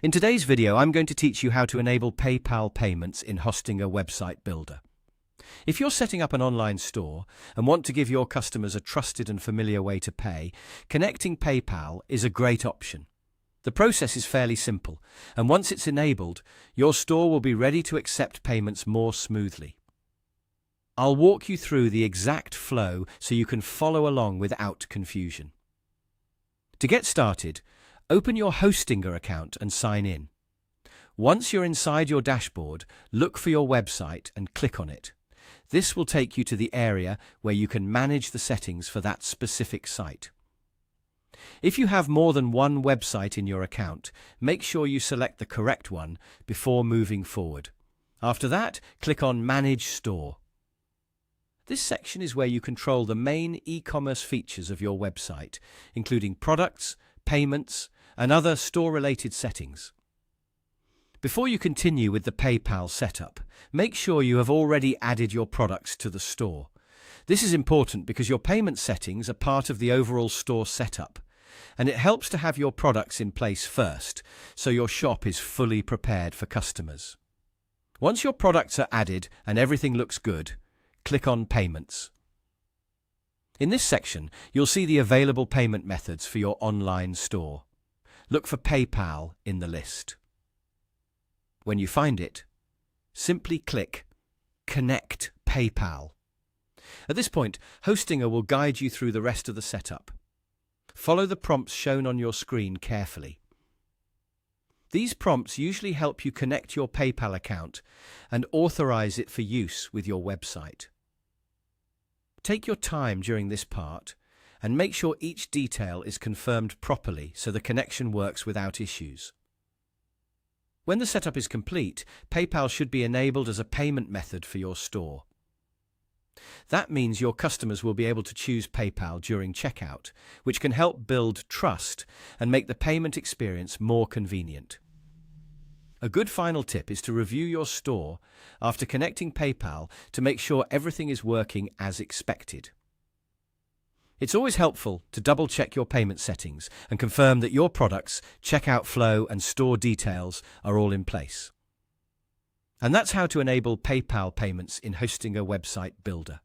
In today's video, I'm going to teach you how to enable PayPal payments in Hostinger Website Builder. If you're setting up an online store and want to give your customers a trusted and familiar way to pay, connecting PayPal is a great option. The process is fairly simple, and once it's enabled, your store will be ready to accept payments more smoothly. I'll walk you through the exact flow so you can follow along without confusion. To get started, open your Hostinger account and sign in. Once you're inside your dashboard, look for your website and click on it. This will take you to the area where you can manage the settings for that specific site. If you have more than one website in your account, make sure you select the correct one before moving forward. After that, click on Manage Store. This section is where you control the main e-commerce features of your website, including products, payments, and other store-related settings. Before you continue with the PayPal setup, make sure you have already added your products to the store. This is important because your payment settings are part of the overall store setup, and it helps to have your products in place first, so your shop is fully prepared for customers. Once your products are added and everything looks good, click on Payments. In this section, you'll see the available payment methods for your online store. Look for PayPal in the list. When you find it, simply click Connect PayPal. At this point, Hostinger will guide you through the rest of the setup. Follow the prompts shown on your screen carefully. These prompts usually help you connect your PayPal account and authorize it for use with your website. Take your time during this part and make sure each detail is confirmed properly so the connection works without issues. When the setup is complete, PayPal should be enabled as a payment method for your store. That means your customers will be able to choose PayPal during checkout, which can help build trust and make the payment experience more convenient. A good final tip is to review your store after connecting PayPal to make sure everything is working as expected. It's always helpful to double-check your payment settings and confirm that your products, checkout flow, and store details are all in place. And that's how to enable PayPal payments in Hostinger Website Builder.